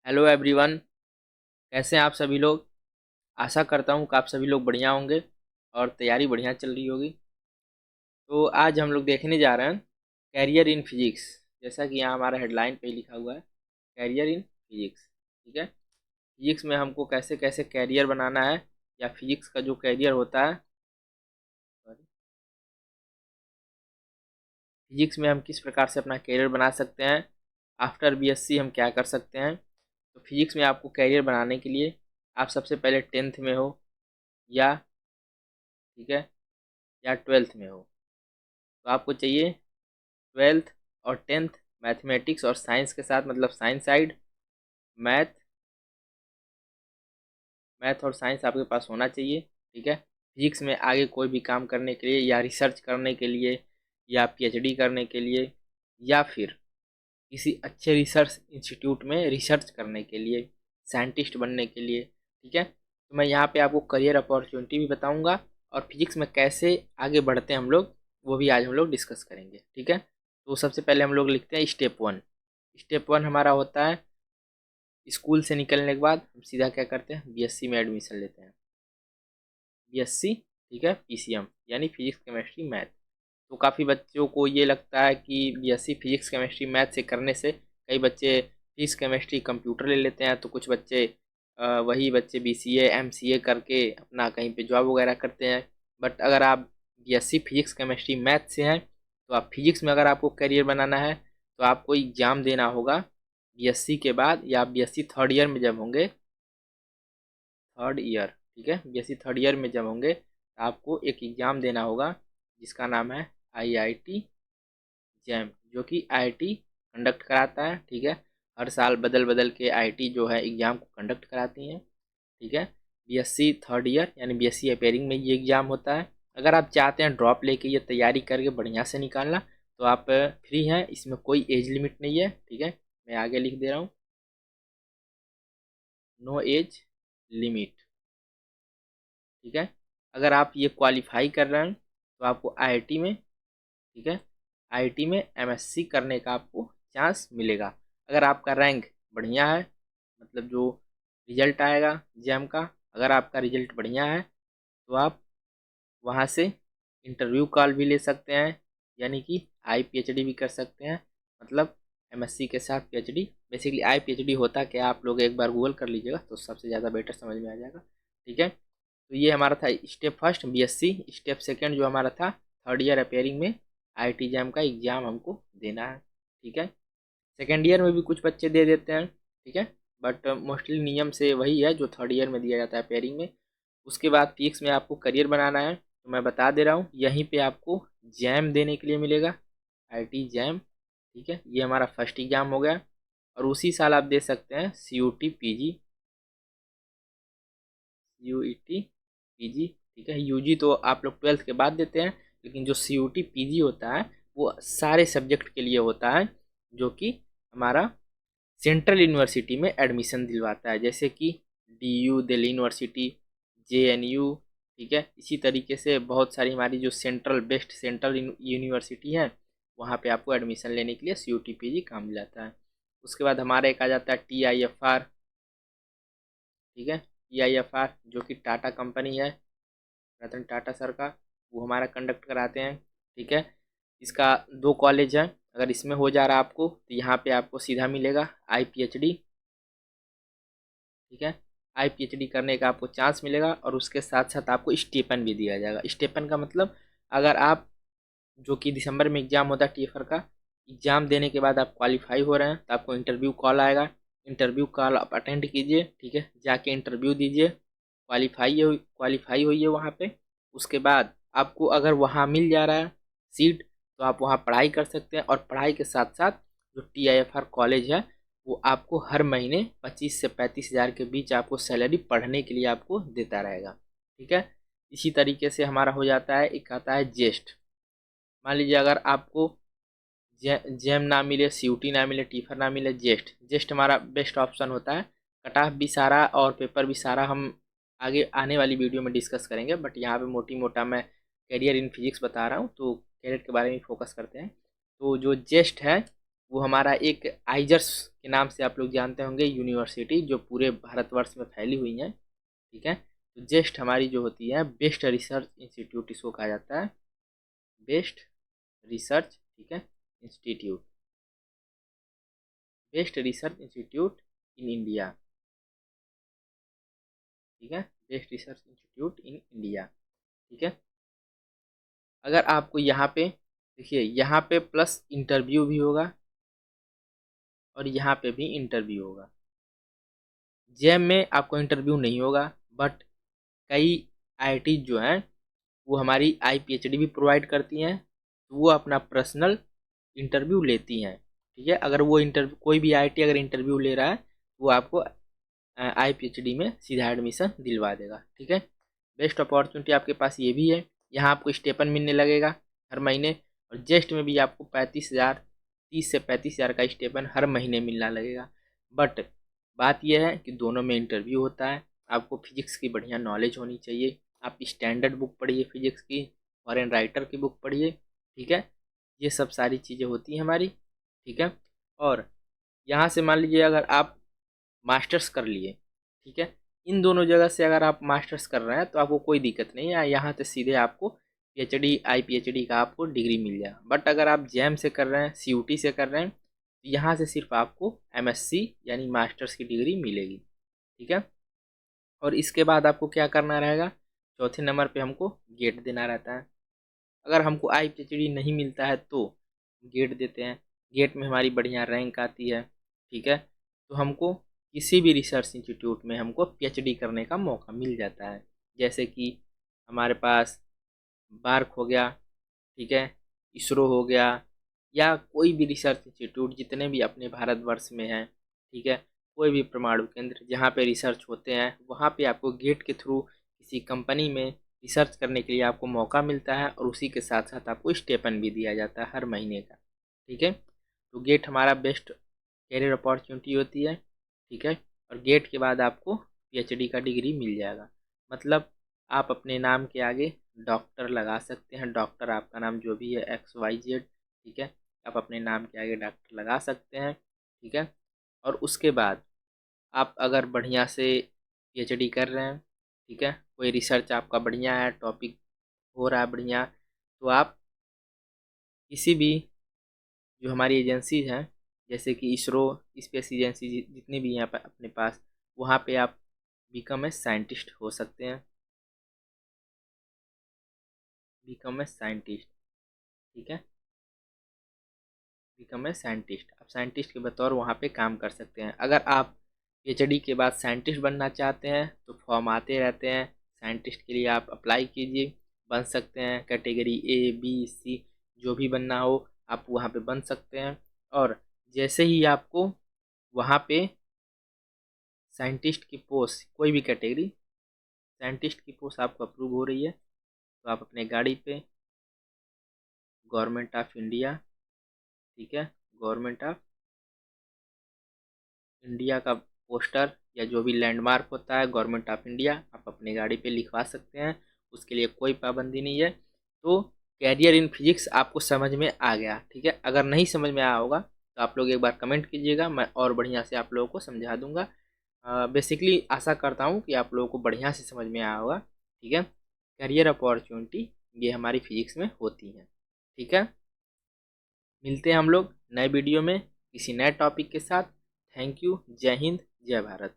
Hello everyone. कैसे हैं आप सभी लोग। आशा करता हूँ कि आप सभी लोग बढ़िया होंगे और तैयारी बढ़िया चल रही होगी। तो आज हम लोग देखने जा रहे हैं कैरियर इन फिजिक्स। जैसा कि यहाँ हमारा हेडलाइन पे ही लिखा हुआ है, कैरियर इन फिजिक्स। ठीक है, फिजिक्स में हमको कैसे कैसे कैरियर बनाना है, या फिजिक्स का जो कैरियर होता है, फिजिक्स में हम किस प्रकार से अपना कैरियर बना सकते हैं। आफ्टर बीएससी हम क्या कर सकते हैं। तो फिजिक्स में आपको कैरियर बनाने के लिए आप सबसे पहले 10th में हो, या ठीक है, या 12th में हो, तो आपको चाहिए 12th और 10th मैथमेटिक्स और साइंस के साथ, मतलब साइंस साइड, मैथ मैथ और साइंस आपके पास होना चाहिए। ठीक है, फिजिक्स में आगे कोई भी काम करने के लिए, या रिसर्च करने के लिए, या पीएचडी करने के लिए, या फिर किसी अच्छे रिसर्च इंस्टीट्यूट में रिसर्च करने के लिए, साइंटिस्ट बनने के लिए। ठीक है, तो मैं यहाँ पे आपको करियर अपॉर्चुनिटी भी बताऊँगा, और फिजिक्स में कैसे आगे बढ़ते हैं हम लोग, वो भी आज हम लोग डिस्कस करेंगे। ठीक है, तो सबसे पहले हम लोग लिखते हैं स्टेप वन। स्टेप वन हमारा होता है, स्कूल से निकलने के बाद हम सीधा क्या करते हैं, बीएससी में एडमिशन लेते हैं। बीएससी, ठीक है, पीसीएम यानी फिजिक्स केमिस्ट्री मैथ। तो काफ़ी बच्चों को ये लगता है कि बीएससी फिजिक्स केमिस्ट्री मैथ से करने से, कई बच्चे फिजिक्स केमिस्ट्री कंप्यूटर ले लेते हैं, तो कुछ बच्चे वही बच्चे बीसीए एमसीए करके अपना कहीं पे जॉब वगैरह करते हैं। बट अगर आप बीएससी फिजिक्स केमिस्ट्री मैथ से हैं, तो आप फिजिक्स में अगर आपको करियर बनाना है, तो आपको एग्ज़ाम देना होगा बीएससी के बाद, या आप बीएससी थर्ड ईयर में जब होंगे, थर्ड ईयर, ठीक है, बीएससी थर्ड ईयर में जब होंगे, तो आपको एक एग्ज़ाम देना होगा जिसका नाम है आईआईटी जैम, जो कि आईआईटी कंडक्ट कराता है। ठीक है, हर साल बदल बदल के आईआईटी जो है एग्ज़ाम को कंडक्ट कराती हैं। ठीक है, बीएससी थर्ड ईयर यानी बीएससी अपेयरिंग में ये एग्ज़ाम होता है। अगर आप चाहते हैं ड्रॉप लेके ये तैयारी करके बढ़िया से निकालना, तो आप फ्री हैं, इसमें कोई एज लिमिट नहीं है। ठीक है, मैं आगे लिख दे रहा हूँ, नो एज लिमिट। ठीक है, अगर आप ये क्वालिफाई कर रहे हैं, तो आपको आईआईटी में, ठीक है, आईआईटी में एमएससी करने का आपको चांस मिलेगा। अगर आपका रैंक बढ़िया है, मतलब जो रिजल्ट आएगा जैम का, अगर आपका रिजल्ट बढ़िया है, तो आप वहाँ से इंटरव्यू कॉल भी ले सकते हैं, यानी कि आई पीएचडी भी कर सकते हैं। मतलब एमएससी के साथ पीएचडी, बेसिकली आई पीएचडी होता क्या, आप लोग एक बार गूगल कर लीजिएगा तो सबसे ज़्यादा बेटर समझ में आ जाएगा। ठीक है, तो ये हमारा था step first BSc. Step second जो हमारा था, थर्ड ईयर अपेयरिंग में आईआईटी जैम का एग्ज़ाम हमको देना है। ठीक है, सेकेंड ईयर में भी कुछ बच्चे दे देते हैं। ठीक है, बट मोस्टली नियम से वही है जो थर्ड ईयर में दिया जाता है पेयरिंग में। उसके बाद फिजिक्स में आपको करियर बनाना है, तो मैं बता दे रहा हूँ, यहीं पे आपको जैम देने के लिए मिलेगा, आईआईटी जैम। ठीक है, ये हमारा फर्स्ट एग्जाम हो गया, और उसी साल आप दे सकते हैं सीयूटी पीजी, यूईटी पीजी। ठीक है, यूजी तो आप लोग 12th के बाद देते हैं, लेकिन जो सीयूटी पीजी होता है वो सारे सब्जेक्ट के लिए होता है, जो कि हमारा सेंट्रल यूनिवर्सिटी में एडमिशन दिलवाता है, जैसे कि डीयू दिल्ली यूनिवर्सिटी, जेएनयू। ठीक है, इसी तरीके से बहुत सारी हमारी जो सेंट्रल बेस्ट सेंट्रल यूनिवर्सिटी है, वहाँ पे आपको एडमिशन लेने के लिए सीयूटी पीजी काम दिलाता है। उसके बाद हमारा एक आ जाता है टीआईएफआर। ठीक है, टीआईएफआर जो कि टाटा कंपनी है, रतन टाटा सर का, वो हमारा कंडक्ट कराते हैं। ठीक है, इसका दो कॉलेज है, अगर इसमें हो जा रहा है आपको, तो यहाँ पे आपको सीधा मिलेगा आईपीएचडी। ठीक है, आईपीएचडी करने का आपको चांस मिलेगा, और उसके साथ साथ आपको स्टीपन भी दिया जाएगा। स्टीपन का मतलब, अगर आप, जो कि दिसंबर में एग्ज़ाम होता है टीएफआर का, एग्ज़ाम देने के बाद आप क्वालिफाई हो रहे हैं, तो आपको इंटरव्यू कॉल आएगा। इंटरव्यू कॉल आप अटेंड कीजिए। ठीक है, जाके इंटरव्यू दीजिए, क्वालिफाई होइए वहाँ पे। उसके बाद आपको अगर वहाँ मिल जा रहा है सीट, तो आप वहाँ पढ़ाई कर सकते हैं, और पढ़ाई के साथ साथ जो टीआईएफआर कॉलेज है, वो आपको हर महीने 25 से 35 हज़ार के बीच आपको सैलरी पढ़ने के लिए आपको देता रहेगा। ठीक है, इसी तरीके से हमारा हो जाता है, एक आता है जेस्ट। मान लीजिए अगर आपको जेम ना मिले, सीयूटी ना मिले, टीफर ना मिले, जेस्ट, जेस्ट हमारा बेस्ट ऑप्शन होता है। कट ऑफ भी सारा और पेपर भी सारा हम आगे आने वाली वीडियो में डिस्कस करेंगे, बट यहाँ पे मोटी मोटा मैं करियर इन फिजिक्स बता रहा हूँ, तो करियर के बारे में फोकस करते हैं। तो जो जेस्ट है, वो हमारा एक आइजर्स के नाम से आप लोग जानते होंगे यूनिवर्सिटी जो पूरे भारतवर्ष में फैली हुई हैं, ठीक है। तो जेस्ट हमारी जो होती है बेस्ट रिसर्च इंस्टीट्यूट, इसको कहा जाता है बेस्ट रिसर्च, ठीक है, institute, best research institute in India, ठीक है, best research institute in India, ठीक है। अगर आपको यहाँ पे देखिए, यहाँ पे प्लस इंटरव्यू भी होगा और यहाँ पे भी इंटरव्यू होगा। जेम में आपको इंटरव्यू नहीं होगा, बट कई आईआईटी जो हैं वो हमारी आईपीएचडी भी प्रोवाइड करती हैं, तो वो अपना पर्सनल इंटरव्यू लेती हैं, ठीक है। अगर वो इंटरव्यू कोई भी आईआईटी अगर इंटरव्यू ले रहा है वो आपको आईपीएचडी में सीधा एडमिशन दिलवा देगा, ठीक है। बेस्ट अपॉर्चुनिटी आपके पास ये भी है, यहाँ आपको स्टेपन मिलने लगेगा हर महीने, और जेस्ट में भी आपको 35,000, 30 से 35,000 का स्टेपन हर महीने मिलना लगेगा। बट बात यह है कि दोनों में इंटरव्यू होता है। आपको फिजिक्स की बढ़िया नॉलेज होनी चाहिए, आप स्टैंडर्ड बुक पढ़िए फिजिक्स की, फॉरेन राइटर की बुक पढ़िए, ठीक है। ये सब सारी चीज़ें होती हैं हमारी, ठीक है। और यहाँ से मान लीजिए अगर आप मास्टर्स कर लिए, ठीक है, इन दोनों जगह से अगर आप मास्टर्स कर रहे हैं तो आपको कोई दिक्कत नहीं है, यहाँ से सीधे आपको पीएचडी आईपीएचडी का आपको डिग्री मिल जाएगा। बट अगर आप जैम से कर रहे हैं, सीयूटी से कर रहे हैं, तो यहाँ से सिर्फ आपको एमएससी यानी मास्टर्स की डिग्री मिलेगी, ठीक है। और इसके बाद आपको क्या करना रहेगा, चौथे नंबर पे हमको गेट देना रहता है। अगर हमको आईपीएचडी नहीं मिलता है तो गेट देते हैं, गेट में हमारी बढ़िया रैंक आती है, ठीक है। तो हमको किसी भी रिसर्च इंस्टीट्यूट में हमको पीएचडी करने का मौका मिल जाता है, जैसे कि हमारे पास बार्क हो गया, ठीक है, इसरो हो गया, या कोई भी रिसर्च इंस्टीट्यूट जितने भी अपने भारतवर्ष में हैं, ठीक है, कोई भी परमाणु केंद्र जहाँ पे रिसर्च होते हैं वहाँ पे आपको गेट के थ्रू किसी कंपनी में रिसर्च करने के लिए आपको मौका मिलता है, और उसी के साथ साथ आपको स्टेपन भी दिया जाता है हर महीने का, ठीक है। तो गेट हमारा बेस्ट कैरियर अपॉर्चुनिटी होती है, ठीक है। और गेट के बाद आपको पीएचडी का डिग्री मिल जाएगा, मतलब आप अपने नाम के आगे डॉक्टर लगा सकते हैं, डॉक्टर आपका नाम जो भी है XYZ, ठीक है, आप अपने नाम के आगे डॉक्टर लगा सकते हैं, ठीक है। और उसके बाद आप अगर बढ़िया से पीएचडी कर रहे हैं, ठीक है, कोई रिसर्च आपका बढ़िया है, टॉपिक हो रहा है बढ़िया, तो आप किसी भी जो हमारी एजेंसीज हैं जैसे कि इसरो, स्पेस एजेंसी जितनी भी यहाँ पर अपने पास, वहाँ पे आप बीकॉम ए साइंटिस्ट हो सकते हैं, बीकॉम ए साइंटिस्ट, ठीक है, बीकॉम ए साइंटिस्ट, आप साइंटिस्ट के बतौर वहाँ पे काम कर सकते हैं। अगर आप पीएचडी के बाद साइंटिस्ट बनना चाहते हैं तो फॉर्म आते रहते हैं, साइंटिस्ट के लिए आप अप्लाई कीजिए, बन सकते हैं, कैटेगरी A B C जो भी बनना हो आप वहाँ पे बन सकते हैं। और जैसे ही आपको वहाँ पे साइंटिस्ट की पोस्ट, कोई भी कैटेगरी साइंटिस्ट की पोस्ट आपको अप्रूव हो रही है, तो आप अपने गाड़ी पे गवर्नमेंट ऑफ इंडिया, ठीक है, गवर्नमेंट ऑफ इंडिया का पोस्टर या जो भी लैंडमार्क होता है गवर्नमेंट ऑफ इंडिया आप अपने गाड़ी पे लिखवा सकते हैं, उसके लिए कोई पाबंदी नहीं है। तो कैरियर इन फिजिक्स आपको समझ में आ गया, ठीक है। अगर नहीं समझ में आया होगा तो आप लोग एक बार कमेंट कीजिएगा, मैं और बढ़िया से आप लोगों को समझा दूंगा। बेसिकली आशा करता हूँ कि आप लोगों को बढ़िया से समझ में आया होगा, ठीक है। करियर अपॉर्चुनिटी ये हमारी फिजिक्स में होती हैं, ठीक है। मिलते हैं हम लोग नए वीडियो में किसी नए टॉपिक के साथ। थैंक यू, जय हिंद, जय भारत।